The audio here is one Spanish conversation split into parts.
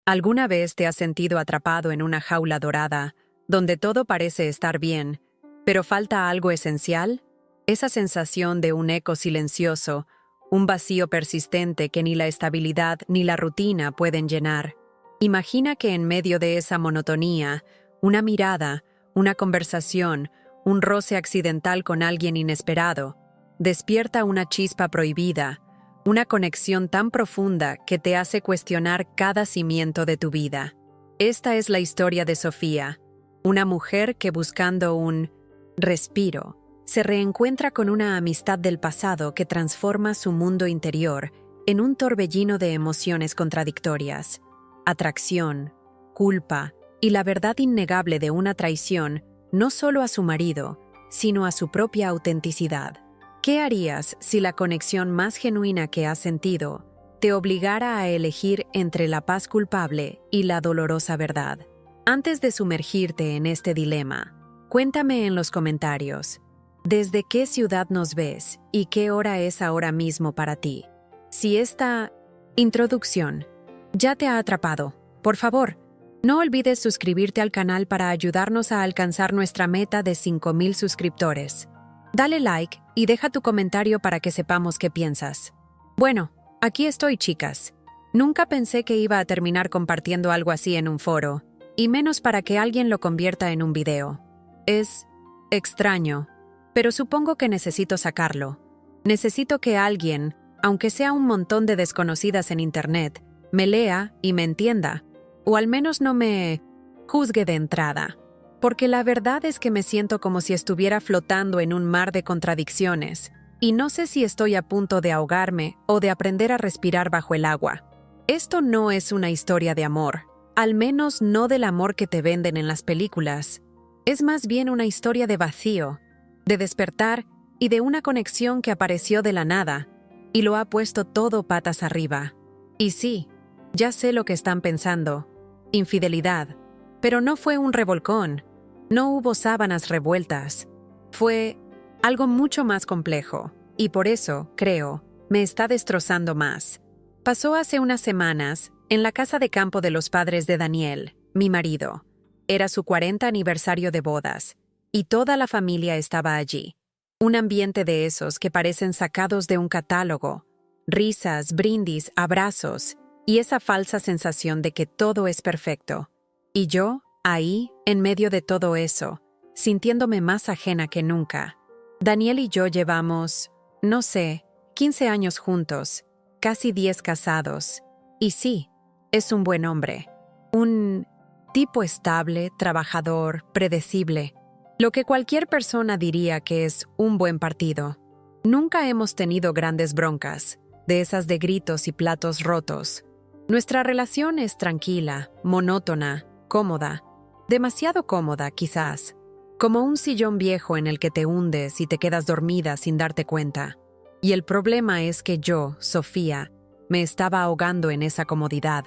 ¿Alguna vez te has sentido atrapado en una jaula dorada, donde todo parece estar bien, pero falta algo esencial? Esa sensación de un eco silencioso, un vacío persistente que ni la estabilidad ni la rutina pueden llenar. Imagina que en medio de esa monotonía, una mirada, una conversación, un roce accidental con alguien inesperado, despierta una chispa prohibida, una conexión tan profunda que te hace cuestionar cada cimiento de tu vida. Esta es la historia de Sofía, una mujer que buscando un respiro, se reencuentra con una amistad del pasado que transforma su mundo interior en un torbellino de emociones contradictorias. Atracción, culpa y la verdad innegable de una traición no solo a su marido, sino a su propia autenticidad. ¿Qué harías si la conexión más genuina que has sentido te obligara a elegir entre la paz culpable y la dolorosa verdad? Antes de sumergirte en este dilema, cuéntame en los comentarios, ¿desde qué ciudad nos ves y qué hora es ahora mismo para ti? Si esta introducción ya te ha atrapado, por favor, no olvides suscribirte al canal para ayudarnos a alcanzar nuestra meta de 5,000 suscriptores. Dale like y deja tu comentario para que sepamos qué piensas. Bueno, aquí estoy, chicas. Nunca pensé que iba a terminar compartiendo algo así en un foro, y menos para que alguien lo convierta en un video. Es extraño, pero supongo que necesito sacarlo. Necesito que alguien, aunque sea un montón de desconocidas en internet, me lea y me entienda, o al menos no me juzgue de entrada. Porque la verdad es que me siento como si estuviera flotando en un mar de contradicciones, y no sé si estoy a punto de ahogarme o de aprender a respirar bajo el agua. Esto no es una historia de amor, al menos no del amor que te venden en las películas. Es más bien una historia de vacío, de despertar y de una conexión que apareció de la nada, y lo ha puesto todo patas arriba. Y sí, ya sé lo que están pensando. Infidelidad. Pero no fue un revolcón. No hubo sábanas revueltas. Fue algo mucho más complejo, y por eso, creo, me está destrozando más. Pasó hace unas semanas en la casa de campo de los padres de Daniel, mi marido. Era su 40 aniversario de bodas, y toda la familia estaba allí. Un ambiente de esos que parecen sacados de un catálogo. Risas, brindis, abrazos, y esa falsa sensación de que todo es perfecto. Y yo, ahí, en medio de todo eso, sintiéndome más ajena que nunca. Daniel y yo llevamos, no sé, 15 años juntos, casi 10 casados. Y sí, es un buen hombre. Un tipo estable, trabajador, predecible. Lo que cualquier persona diría que es un buen partido. Nunca hemos tenido grandes broncas, de esas de gritos y platos rotos. Nuestra relación es tranquila, monótona, cómoda. Demasiado cómoda, quizás. Como un sillón viejo en el que te hundes y te quedas dormida sin darte cuenta. Y el problema es que yo, Sofía, me estaba ahogando en esa comodidad.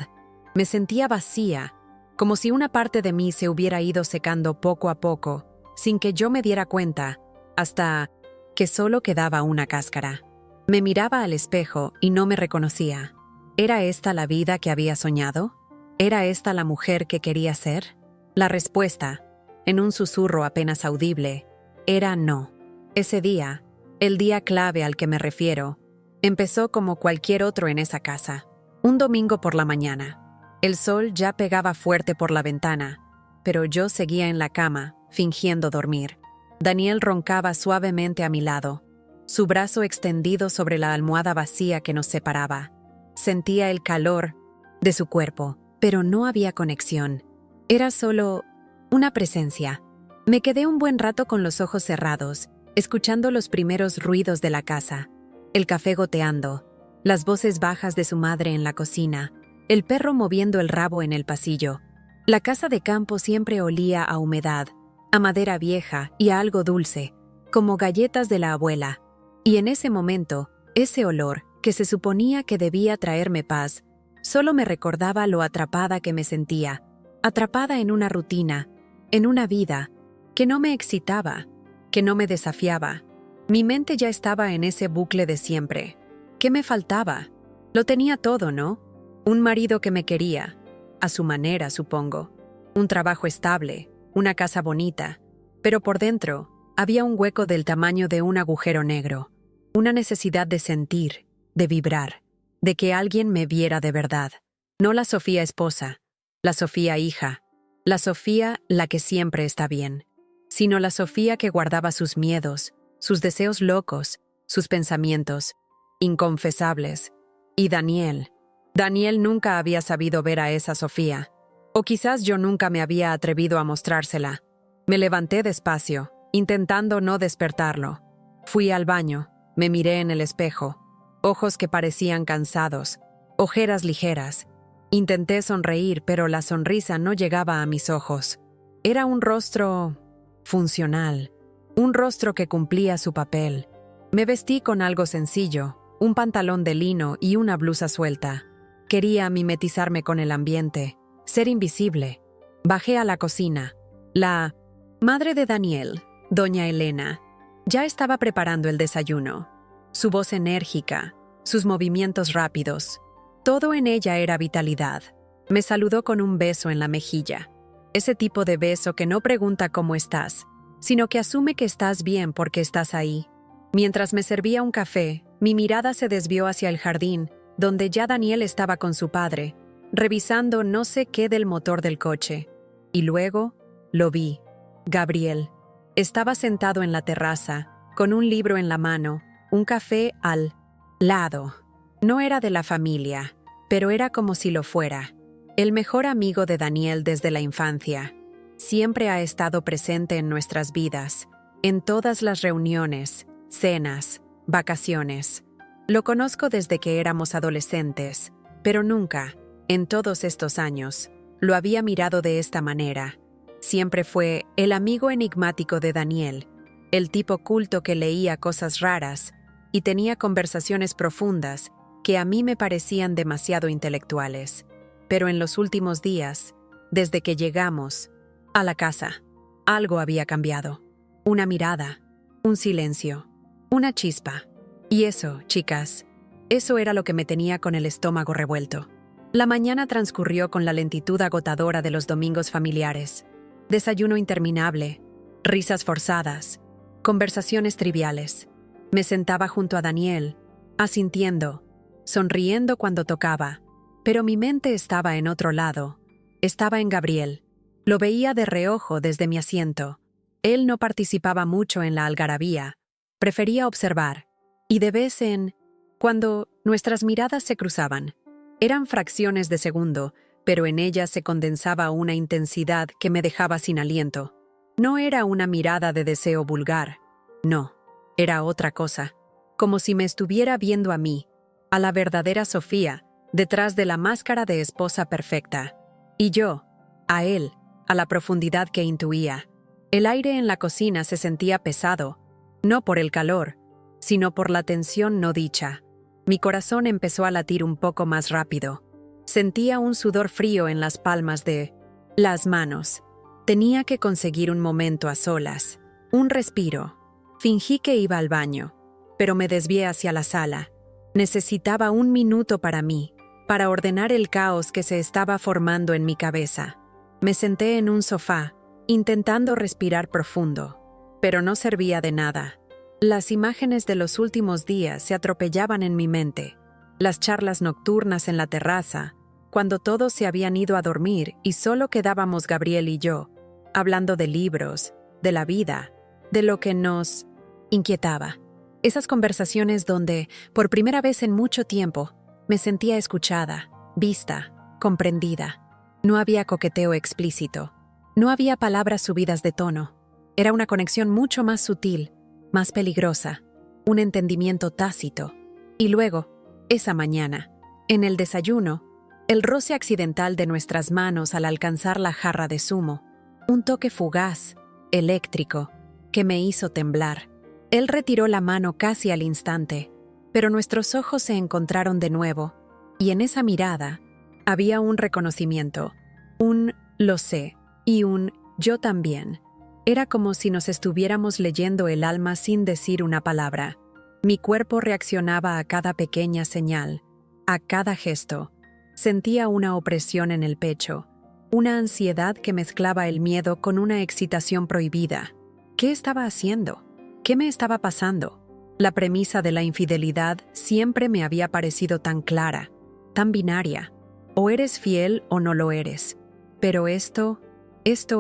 Me sentía vacía, como si una parte de mí se hubiera ido secando poco a poco, sin que yo me diera cuenta, hasta que solo quedaba una cáscara. Me miraba al espejo y no me reconocía. ¿Era esta la vida que había soñado? ¿Era esta la mujer que quería ser? La respuesta, en un susurro apenas audible, era no. Ese día, el día clave al que me refiero, empezó como cualquier otro en esa casa. Un domingo por la mañana. El sol ya pegaba fuerte por la ventana, pero yo seguía en la cama, fingiendo dormir. Daniel roncaba suavemente a mi lado, su brazo extendido sobre la almohada vacía que nos separaba. Sentía el calor de su cuerpo, pero no había conexión. Era solo una presencia. Me quedé un buen rato con los ojos cerrados, escuchando los primeros ruidos de la casa, el café goteando, las voces bajas de su madre en la cocina, el perro moviendo el rabo en el pasillo. La casa de campo siempre olía a humedad, a madera vieja y a algo dulce, como galletas de la abuela. Y en ese momento, ese olor, que se suponía que debía traerme paz, solo me recordaba lo atrapada que me sentía, atrapada en una rutina, en una vida, que no me excitaba, que no me desafiaba. Mi mente ya estaba en ese bucle de siempre. ¿Qué me faltaba? Lo tenía todo, ¿no? Un marido que me quería, a su manera, supongo. Un trabajo estable, una casa bonita, pero por dentro había un hueco del tamaño de un agujero negro, una necesidad de sentir, de vibrar, de que alguien me viera de verdad. No la Sofía esposa, la Sofía hija, la Sofía la que siempre está bien, sino la Sofía que guardaba sus miedos, sus deseos locos, sus pensamientos, inconfesables. Y Daniel nunca había sabido ver a esa Sofía. O quizás yo nunca me había atrevido a mostrársela. Me levanté despacio, intentando no despertarlo. Fui al baño, me miré en el espejo, ojos que parecían cansados, ojeras ligeras. Intenté sonreír, pero la sonrisa no llegaba a mis ojos. Era un rostro funcional, un rostro que cumplía su papel. Me vestí con algo sencillo, un pantalón de lino y una blusa suelta. Quería mimetizarme con el ambiente, ser invisible. Bajé a la cocina. La madre de Daniel, doña Elena, ya estaba preparando el desayuno. Su voz enérgica, sus movimientos rápidos, todo en ella era vitalidad. Me saludó con un beso en la mejilla. Ese tipo de beso que no pregunta cómo estás, sino que asume que estás bien porque estás ahí. Mientras me servía un café, mi mirada se desvió hacia el jardín, donde ya Daniel estaba con su padre, revisando no sé qué del motor del coche. Y luego, lo vi. Gabriel. Estaba sentado en la terraza, con un libro en la mano, un café al lado. No era de la familia, pero era como si lo fuera. El mejor amigo de Daniel desde la infancia. Siempre ha estado presente en nuestras vidas, en todas las reuniones, cenas, vacaciones. Lo conozco desde que éramos adolescentes, pero nunca, en todos estos años, lo había mirado de esta manera. Siempre fue el amigo enigmático de Daniel, el tipo culto que leía cosas raras y tenía conversaciones profundas que a mí me parecían demasiado intelectuales. Pero en los últimos días, desde que llegamos a la casa, algo había cambiado. Una mirada, un silencio, una chispa. Y eso, chicas, eso era lo que me tenía con el estómago revuelto. La mañana transcurrió con la lentitud agotadora de los domingos familiares. Desayuno interminable, risas forzadas, conversaciones triviales. Me sentaba junto a Daniel, asintiendo, sonriendo cuando tocaba, pero mi mente estaba en otro lado. Estaba en Gabriel. Lo veía de reojo desde mi asiento. Él no participaba mucho en la algarabía, prefería observar, y de vez en cuando nuestras miradas se cruzaban. Eran fracciones de segundo, pero en ellas se condensaba una intensidad que me dejaba sin aliento. No era una mirada de deseo vulgar, no, era otra cosa, como si me estuviera viendo a mí, a la verdadera Sofía, detrás de la máscara de esposa perfecta. Y yo, a él, a la profundidad que intuía. El aire en la cocina se sentía pesado, no por el calor, sino por la tensión no dicha. Mi corazón empezó a latir un poco más rápido. Sentía un sudor frío en las palmas de las manos. Tenía que conseguir un momento a solas, un respiro. Fingí que iba al baño, pero me desvié hacia la sala. Necesitaba un minuto para mí, para ordenar el caos que se estaba formando en mi cabeza. Me senté en un sofá, intentando respirar profundo, pero no servía de nada. Las imágenes de los últimos días se atropellaban en mi mente. Las charlas nocturnas en la terraza, cuando todos se habían ido a dormir y solo quedábamos Gabriel y yo, hablando de libros, de la vida, de lo que nos inquietaba. Esas conversaciones donde, por primera vez en mucho tiempo, me sentía escuchada, vista, comprendida. No había coqueteo explícito. No había palabras subidas de tono. Era una conexión mucho más sutil, más peligrosa, un entendimiento tácito. Y luego, esa mañana, en el desayuno, el roce accidental de nuestras manos al alcanzar la jarra de zumo, un toque fugaz, eléctrico, que me hizo temblar. Él retiró la mano casi al instante, pero nuestros ojos se encontraron de nuevo, y en esa mirada había un reconocimiento, un lo sé y un yo también. Era como si nos estuviéramos leyendo el alma sin decir una palabra. Mi cuerpo reaccionaba a cada pequeña señal, a cada gesto. Sentía una opresión en el pecho, una ansiedad que mezclaba el miedo con una excitación prohibida. ¿Qué estaba haciendo? ¿Qué me estaba pasando? La premisa de la infidelidad siempre me había parecido tan clara, tan binaria. O eres fiel o no lo eres. Pero esto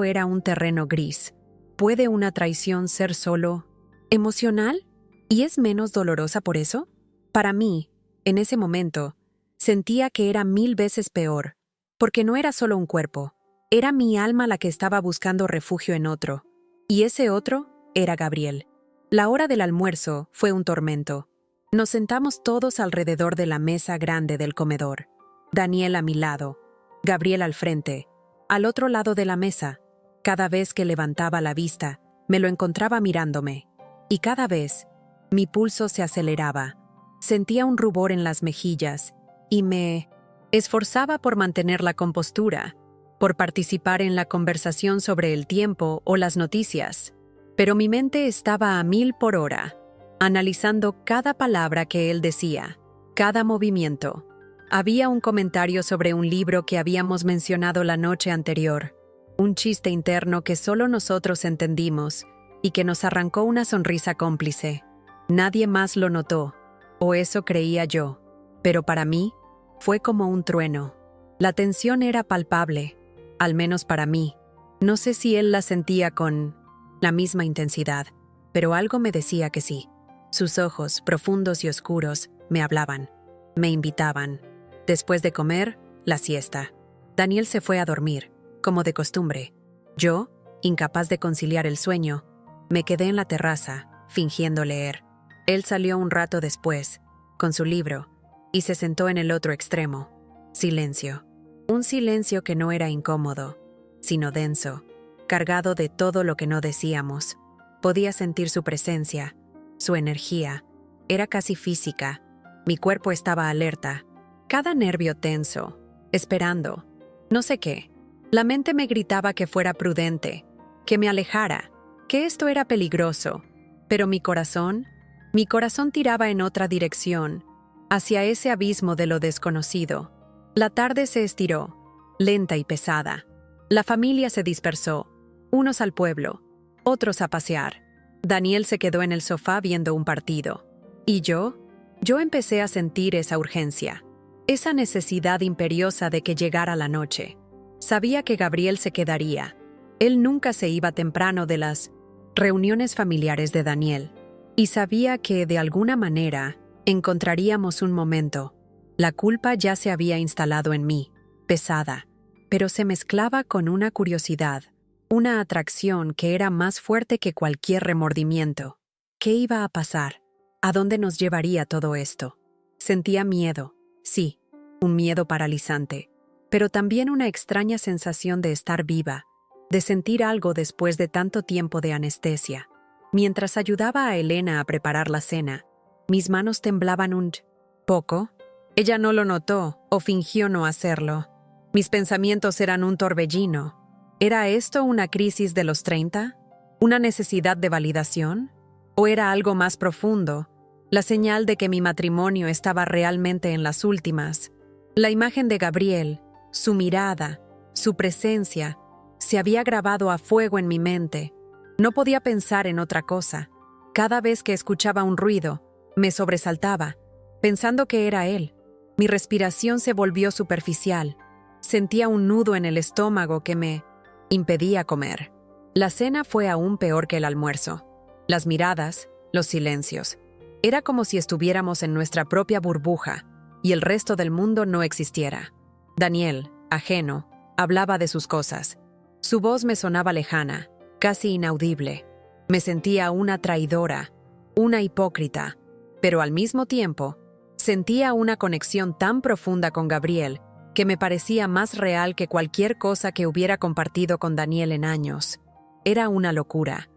era un terreno gris. ¿Puede una traición ser solo emocional? ¿Y es menos dolorosa por eso? Para mí, en ese momento, sentía que era 1000 veces peor, porque no era solo un cuerpo, era mi alma la que estaba buscando refugio en otro. Y ese otro era Gabriel. La hora del almuerzo fue un tormento. Nos sentamos todos alrededor de la mesa grande del comedor. Daniel a mi lado, Gabriel al frente, al otro lado de la mesa. Cada vez que levantaba la vista, me lo encontraba mirándome. Y cada vez, mi pulso se aceleraba. Sentía un rubor en las mejillas y me esforzaba por mantener la compostura, por participar en la conversación sobre el tiempo o las noticias. Pero mi mente estaba a 1000 por hora, analizando cada palabra que él decía, cada movimiento. Había un comentario sobre un libro que habíamos mencionado la noche anterior, un chiste interno que solo nosotros entendimos y que nos arrancó una sonrisa cómplice. Nadie más lo notó, o eso creía yo, pero para mí fue como un trueno. La tensión era palpable, al menos para mí. No sé si él la sentía con la misma intensidad, pero algo me decía que sí. Sus ojos, profundos y oscuros, me hablaban, me invitaban. Después de comer, la siesta. Daniel se fue a dormir, como de costumbre. Yo, incapaz de conciliar el sueño, me quedé en la terraza, fingiendo leer. Él salió un rato después, con su libro, y se sentó en el otro extremo. Silencio. Un silencio que no era incómodo, sino denso, cargado de todo lo que no decíamos. Podía sentir su presencia, su energía. Era casi física. Mi cuerpo estaba alerta, cada nervio tenso, esperando. No sé qué. La mente me gritaba que fuera prudente, que me alejara, que esto era peligroso. Pero mi corazón tiraba en otra dirección, hacia ese abismo de lo desconocido. La tarde se estiró, lenta y pesada. La familia se dispersó, unos al pueblo, otros a pasear. Daniel se quedó en el sofá viendo un partido. Y yo empecé a sentir esa urgencia, esa necesidad imperiosa de que llegara la noche. Sabía que Gabriel se quedaría. Él nunca se iba temprano de las reuniones familiares de Daniel. Y sabía que, de alguna manera, encontraríamos un momento. La culpa ya se había instalado en mí, pesada, pero se mezclaba con una curiosidad, una atracción que era más fuerte que cualquier remordimiento. ¿Qué iba a pasar? ¿A dónde nos llevaría todo esto? Sentía miedo, sí, un miedo paralizante, pero también una extraña sensación de estar viva, de sentir algo después de tanto tiempo de anestesia. Mientras ayudaba a Elena a preparar la cena, mis manos temblaban un poco. Ella no lo notó o fingió no hacerlo. Mis pensamientos eran un torbellino. ¿Era esto una crisis de los 30? ¿Una necesidad de validación? ¿O era algo más profundo? La señal de que mi matrimonio estaba realmente en las últimas. La imagen de Gabriel, su mirada, su presencia, se había grabado a fuego en mi mente. No podía pensar en otra cosa. Cada vez que escuchaba un ruido, me sobresaltaba, pensando que era él. Mi respiración se volvió superficial. Sentía un nudo en el estómago que me impedía comer. La cena fue aún peor que el almuerzo. Las miradas, los silencios. Era como si estuviéramos en nuestra propia burbuja y el resto del mundo no existiera. Daniel, ajeno, hablaba de sus cosas. Su voz me sonaba lejana, casi inaudible. Me sentía una traidora, una hipócrita, pero al mismo tiempo, sentía una conexión tan profunda con Gabriel que me parecía más real que cualquier cosa que hubiera compartido con Daniel en años. Era una locura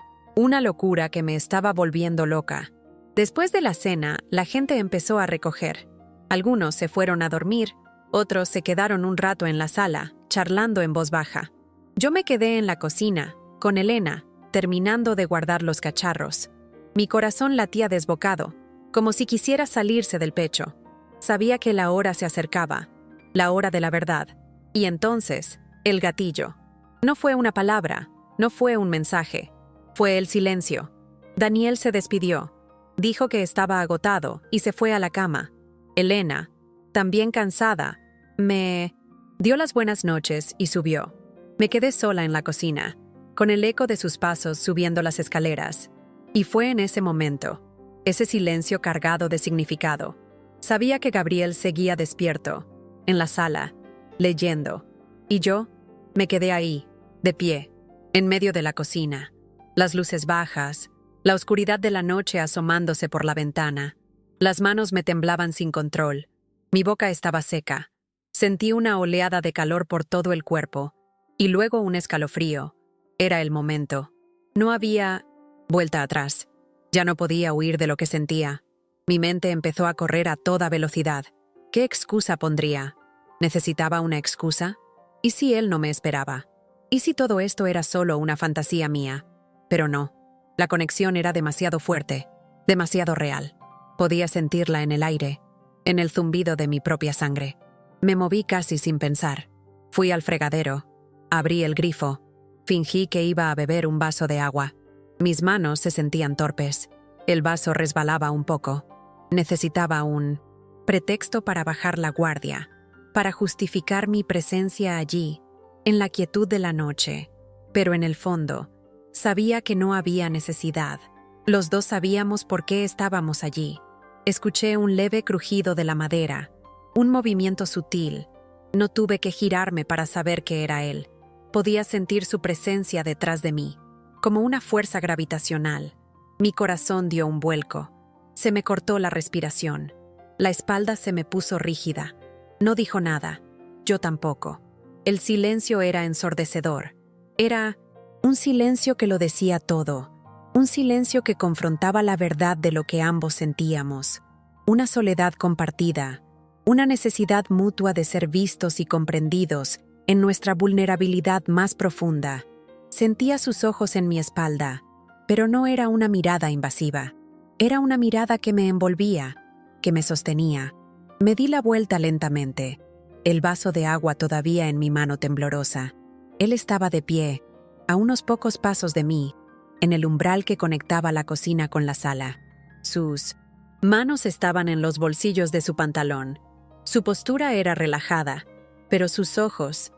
que me estaba volviendo loca. Después de la cena, la gente empezó a recoger. Algunos se fueron a dormir, otros se quedaron un rato en la sala, charlando en voz baja. Yo me quedé en la cocina, con Elena, terminando de guardar los cacharros. Mi corazón latía desbocado, como si quisiera salirse del pecho. Sabía que la hora se acercaba. la hora de la verdad. Y entonces, el gatillo. No fue una palabra, no fue un mensaje, fue el silencio. Daniel se despidió, dijo que estaba agotado y se fue a la cama. Elena, también cansada, me dio las buenas noches y subió. Me quedé sola en la cocina, con el eco de sus pasos subiendo las escaleras. Y fue en ese momento, ese silencio cargado de significado. Sabía que Gabriel seguía despierto, en la sala, leyendo. Y yo me quedé ahí, de pie, en medio de la cocina. Las luces bajas, la oscuridad de la noche asomándose por la ventana. Las manos me temblaban sin control. Mi boca estaba seca. Sentí una oleada de calor por todo el cuerpo, y luego un escalofrío. Era el momento. No había vuelta atrás. Ya no podía huir de lo que sentía. Mi mente empezó a correr a toda velocidad. ¿Qué excusa pondría? ¿Necesitaba una excusa? ¿Y si él no me esperaba? ¿Y si todo esto era solo una fantasía mía? Pero no. La conexión era demasiado fuerte, demasiado real. Podía sentirla en el aire, en el zumbido de mi propia sangre. Me moví casi sin pensar. Fui al fregadero, abrí el grifo, fingí que iba a beber un vaso de agua. Mis manos se sentían torpes. El vaso resbalaba un poco. Necesitaba un pretexto para bajar la guardia, para justificar mi presencia allí, en la quietud de la noche. Pero en el fondo, sabía que no había necesidad. Los dos sabíamos por qué estábamos allí. Escuché un leve crujido de la madera, un movimiento sutil. No tuve que girarme para saber que era él. Podía sentir su presencia detrás de mí, como una fuerza gravitacional. Mi corazón dio un vuelco. Se me cortó la respiración. La espalda se me puso rígida. No dijo nada. Yo tampoco. El silencio era ensordecedor. Era un silencio que lo decía todo. Un silencio que confrontaba la verdad de lo que ambos sentíamos. Una soledad compartida. Una necesidad mutua de ser vistos y comprendidos en nuestra vulnerabilidad más profunda. Sentía sus ojos en mi espalda, pero no era una mirada invasiva. Era una mirada que me envolvía, que me sostenía. Me di la vuelta lentamente, el vaso de agua todavía en mi mano temblorosa. Él estaba de pie, a unos pocos pasos de mí, en el umbral que conectaba la cocina con la sala. Sus manos estaban en los bolsillos de su pantalón. Su postura era relajada, pero sus ojos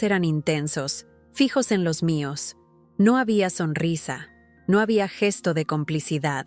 eran intensos, fijos en los míos. No había sonrisa, no había gesto de complicidad,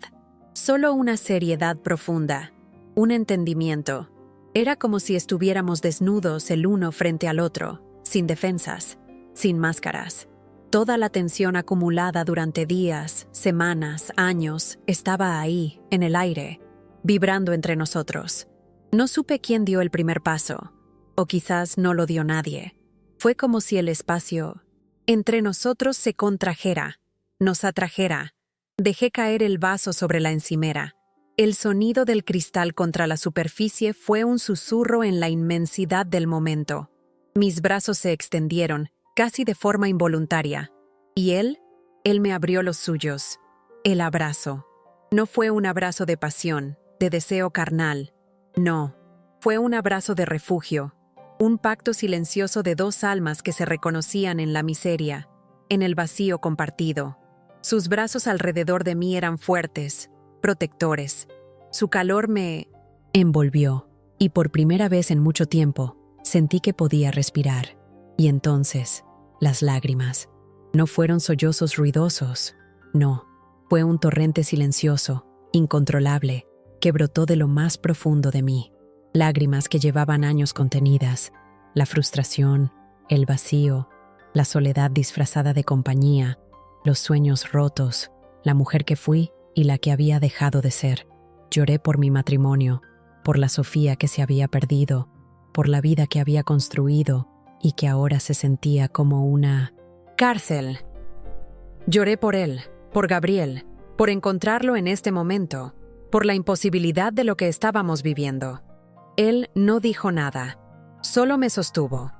solo una seriedad profunda, un entendimiento. Era como si estuviéramos desnudos el uno frente al otro, sin defensas, sin máscaras. Toda la tensión acumulada durante días, semanas, años, estaba ahí, en el aire, vibrando entre nosotros. No supe quién dio el primer paso, o quizás no lo dio nadie. Fue como si el espacio entre nosotros se contrajera, nos atrajera. Dejé caer el vaso sobre la encimera. El sonido del cristal contra la superficie fue un susurro en la inmensidad del momento. Mis brazos se extendieron, casi de forma involuntaria. Y él me abrió los suyos. El abrazo. No fue un abrazo de pasión, de deseo carnal. No, fue un abrazo de refugio. Un pacto silencioso de dos almas que se reconocían en la miseria, en el vacío compartido. Sus brazos alrededor de mí eran fuertes, protectores. Su calor me envolvió, y por primera vez en mucho tiempo sentí que podía respirar. Y entonces, las lágrimas. No fueron sollozos ruidosos, no. Fue un torrente silencioso, incontrolable, que brotó de lo más profundo de mí. Lágrimas que llevaban años contenidas, la frustración, el vacío, la soledad disfrazada de compañía, los sueños rotos, la mujer que fui y la que había dejado de ser. Lloré por mi matrimonio, por la Sofía que se había perdido, por la vida que había construido y que ahora se sentía como una cárcel. Lloré por él, por Gabriel, por encontrarlo en este momento, por la imposibilidad de lo que estábamos viviendo. Él no dijo nada, solo me sostuvo.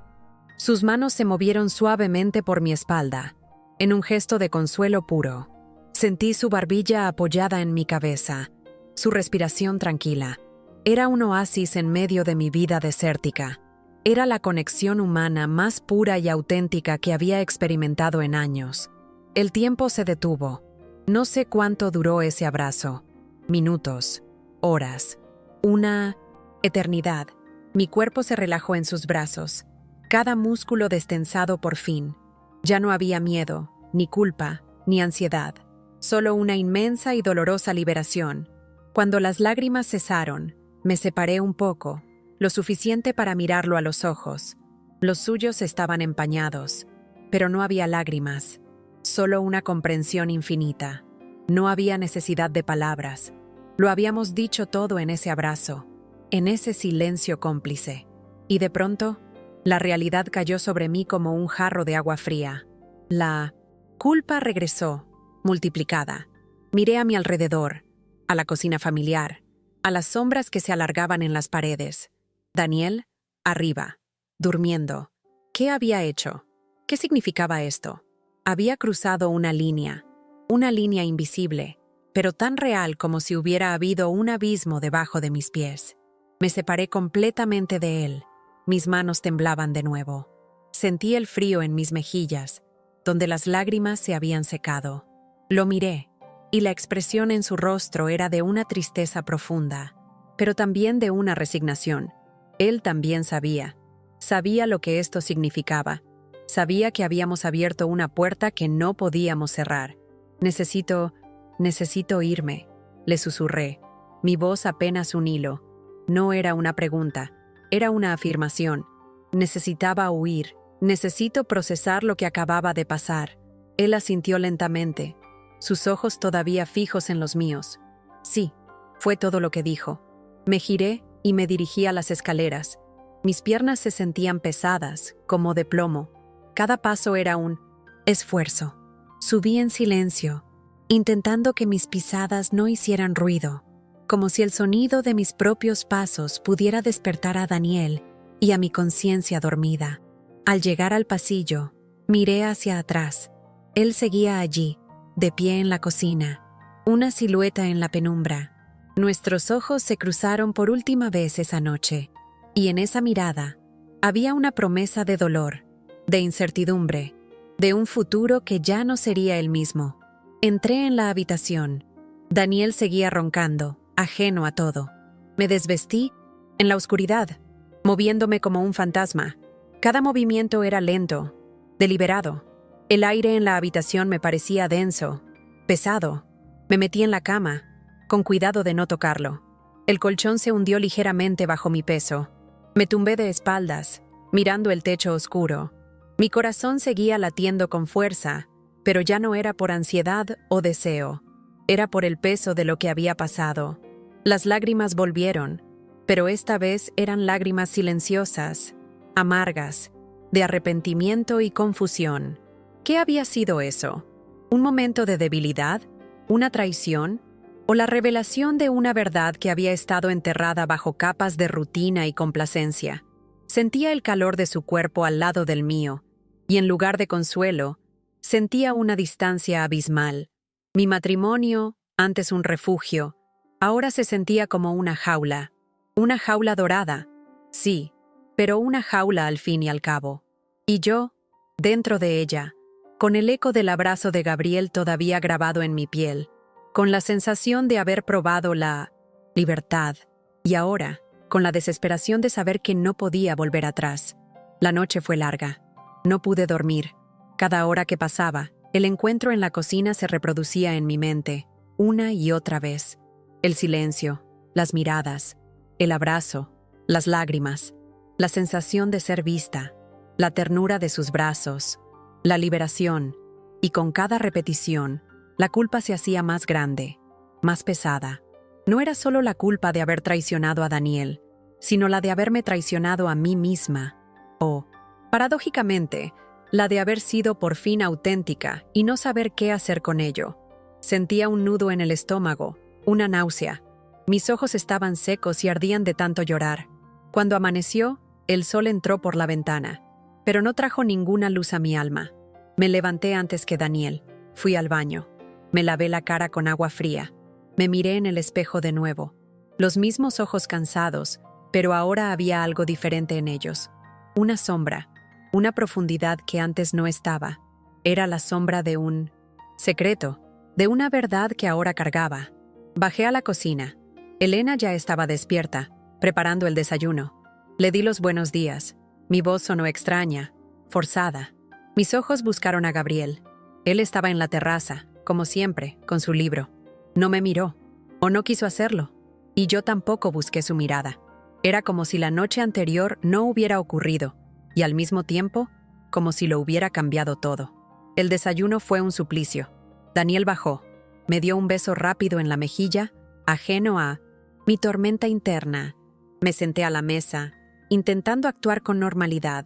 Sus manos se movieron suavemente por mi espalda, en un gesto de consuelo puro. Sentí su barbilla apoyada en mi cabeza, su respiración tranquila. Era un oasis en medio de mi vida desértica. Era la conexión humana más pura y auténtica que había experimentado en años. El tiempo se detuvo. No sé cuánto duró ese abrazo. Minutos, horas, una eternidad. Mi cuerpo se relajó en sus brazos, cada músculo destensado por fin. Ya no había miedo, ni culpa, ni ansiedad, solo una inmensa y dolorosa liberación. Cuando las lágrimas cesaron, me separé un poco, lo suficiente para mirarlo a los ojos. Los suyos estaban empañados, pero no había lágrimas, solo una comprensión infinita. No había necesidad de palabras. Lo habíamos dicho todo en ese abrazo, en ese silencio cómplice. Y de pronto, la realidad cayó sobre mí como un jarro de agua fría. La culpa regresó, multiplicada. Miré a mi alrededor, a la cocina familiar, a las sombras que se alargaban en las paredes. Daniel, arriba, durmiendo. ¿Qué había hecho? ¿Qué significaba esto? Había cruzado una línea invisible, pero tan real como si hubiera habido un abismo debajo de mis pies. Me separé completamente de él. Mis manos temblaban de nuevo. Sentí el frío en mis mejillas, donde las lágrimas se habían secado. Lo miré, y la expresión en su rostro era de una tristeza profunda, pero también de una resignación. Él también sabía lo que esto significaba. Sabía que habíamos abierto una puerta que no podíamos cerrar. Necesito irme, le susurré. Mi voz apenas un hilo. No era una pregunta, era una afirmación. Necesitaba huir, necesito procesar lo que acababa de pasar. Él asintió lentamente, sus ojos todavía fijos en los míos. Sí, fue todo lo que dijo. Me giré y me dirigí a las escaleras. Mis piernas se sentían pesadas, como de plomo. Cada paso era un esfuerzo. Subí en silencio, intentando que mis pisadas no hicieran ruido, como si el sonido de mis propios pasos pudiera despertar a Daniel y a mi conciencia dormida. Al llegar al pasillo, miré hacia atrás. Él seguía allí, de pie en la cocina, una silueta en la penumbra. Nuestros ojos se cruzaron por última vez esa noche, y en esa mirada había una promesa de dolor, de incertidumbre, de un futuro que ya no sería el mismo. Entré en la habitación. Daniel seguía roncando, ajeno a todo. Me desvestí, en la oscuridad, moviéndome como un fantasma. Cada movimiento era lento, deliberado. El aire en la habitación me parecía denso, pesado. Me metí en la cama, con cuidado de no tocarlo. El colchón se hundió ligeramente bajo mi peso. Me tumbé de espaldas, mirando el techo oscuro. Mi corazón seguía latiendo con fuerza, pero ya no era por ansiedad o deseo. Era por el peso de lo que había pasado. Las lágrimas volvieron, pero esta vez eran lágrimas silenciosas, amargas, de arrepentimiento y confusión. ¿Qué había sido eso? ¿Un momento de debilidad? ¿Una traición? ¿O la revelación de una verdad que había estado enterrada bajo capas de rutina y complacencia? Sentía el calor de su cuerpo al lado del mío, y en lugar de consuelo, sentía una distancia abismal. Mi matrimonio, antes un refugio, ahora se sentía como una jaula dorada, sí, pero una jaula al fin y al cabo. Y yo, dentro de ella, con el eco del abrazo de Gabriel todavía grabado en mi piel, con la sensación de haber probado la libertad, y ahora, con la desesperación de saber que no podía volver atrás. La noche fue larga. No pude dormir. Cada hora que pasaba, el encuentro en la cocina se reproducía en mi mente, una y otra vez. El silencio, las miradas, el abrazo, las lágrimas, la sensación de ser vista, la ternura de sus brazos, la liberación, y con cada repetición, la culpa se hacía más grande, más pesada. No era solo la culpa de haber traicionado a Daniel, sino la de haberme traicionado a mí misma, o, paradójicamente, la de haber sido por fin auténtica y no saber qué hacer con ello. Sentía un nudo en el estómago, una náusea. Mis ojos estaban secos y ardían de tanto llorar. Cuando amaneció, el sol entró por la ventana, pero no trajo ninguna luz a mi alma. Me levanté antes que Daniel. Fui al baño. Me lavé la cara con agua fría. Me miré en el espejo de nuevo. Los mismos ojos cansados, pero ahora había algo diferente en ellos. una sombra, una profundidad que antes no estaba. Era la sombra de un secreto, de una verdad que ahora cargaba. Bajé a la cocina. Elena ya estaba despierta, preparando el desayuno. Le di los buenos días. Mi voz sonó extraña, forzada. Mis ojos buscaron a Gabriel. Él estaba en la terraza, como siempre, con su libro. No me miró, o no quiso hacerlo, y yo tampoco busqué su mirada. Era como si la noche anterior no hubiera ocurrido, y al mismo tiempo, como si lo hubiera cambiado todo. El desayuno fue un suplicio. Daniel bajó, me dio un beso rápido en la mejilla, ajeno a mi tormenta interna. Me senté a la mesa, intentando actuar con normalidad.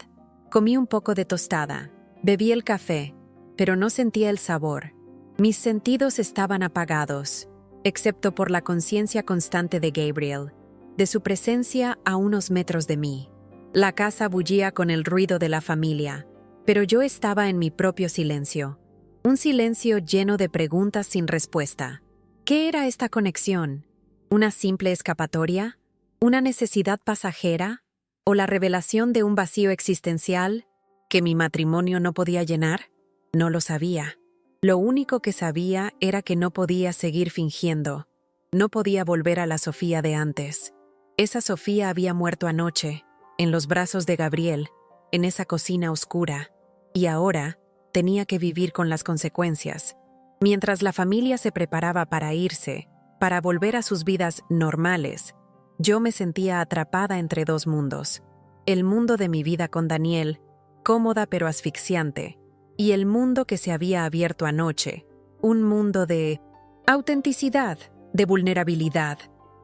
Comí un poco de tostada, bebí el café, pero no sentía el sabor. Mis sentidos estaban apagados, excepto por la conciencia constante de Gabriel, de su presencia a unos metros de mí. La casa bullía con el ruido de la familia, pero yo estaba en mi propio silencio. Un silencio lleno de preguntas sin respuesta. ¿Qué era esta conexión? ¿Una simple escapatoria? ¿Una necesidad pasajera? ¿O la revelación de un vacío existencial que mi matrimonio no podía llenar? No lo sabía. Lo único que sabía era que no podía seguir fingiendo. No podía volver a la Sofía de antes. Esa Sofía había muerto anoche, en los brazos de Gabriel, en esa cocina oscura, y ahora tenía que vivir con las consecuencias. Mientras la familia se preparaba para irse, para volver a sus vidas normales, yo me sentía atrapada entre dos mundos. El mundo de mi vida con Daniel, cómoda pero asfixiante, y el mundo que se había abierto anoche, un mundo de autenticidad, de vulnerabilidad,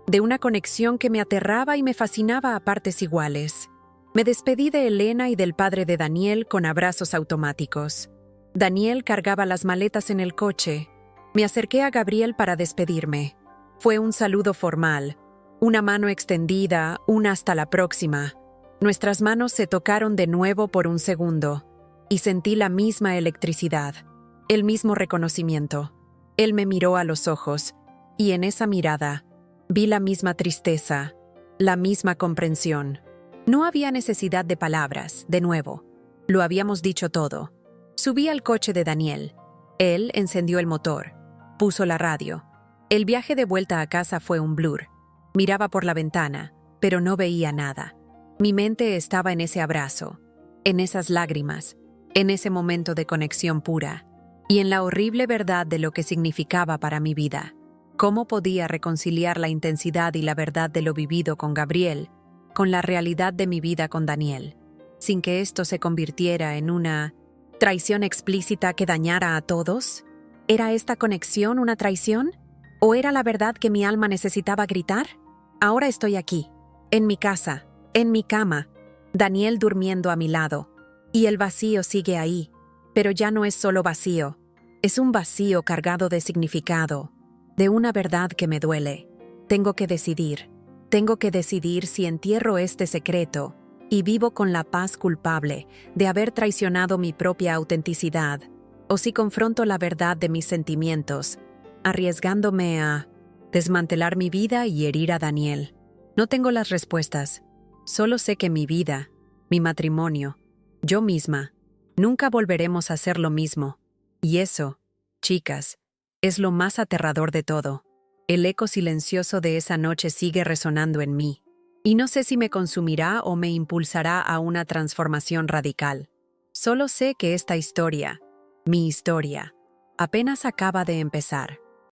de una conexión que me aterraba y me fascinaba a partes iguales. Me despedí de Elena y del padre de Daniel con abrazos automáticos. Daniel cargaba las maletas en el coche. Me acerqué a Gabriel para despedirme. Fue un saludo formal, una mano extendida, una hasta la próxima. Nuestras manos se tocaron de nuevo por un segundo, y sentí la misma electricidad, el mismo reconocimiento. Él me miró a los ojos, y en esa mirada vi la misma tristeza, la misma comprensión. No había necesidad de palabras, de nuevo. Lo habíamos dicho todo. Subí al coche de Daniel. Él encendió el motor, puso la radio. El viaje de vuelta a casa fue un blur. Miraba por la ventana, pero no veía nada. Mi mente estaba en ese abrazo, en esas lágrimas, en ese momento de conexión pura, y en la horrible verdad de lo que significaba para mi vida. ¿Cómo podía reconciliar la intensidad y la verdad de lo vivido con Gabriel con la realidad de mi vida con Daniel, sin que esto se convirtiera en una traición explícita que dañara a todos? ¿Era esta conexión una traición? ¿O era la verdad que mi alma necesitaba gritar? Ahora estoy aquí, en mi casa, en mi cama, Daniel durmiendo a mi lado, y el vacío sigue ahí, pero ya no es solo vacío, es un vacío cargado de significado, de una verdad que me duele. Tengo que decidir si entierro este secreto y vivo con la paz culpable de haber traicionado mi propia autenticidad, o si confronto la verdad de mis sentimientos, arriesgándome a desmantelar mi vida y herir a Daniel. No tengo las respuestas, solo sé que mi vida, mi matrimonio, yo misma, nunca volveremos a hacer lo mismo. Y eso, chicas, es lo más aterrador de todo. El eco silencioso de esa noche sigue resonando en mí, y no sé si me consumirá o me impulsará a una transformación radical. Solo sé que esta historia, mi historia, apenas acaba de empezar.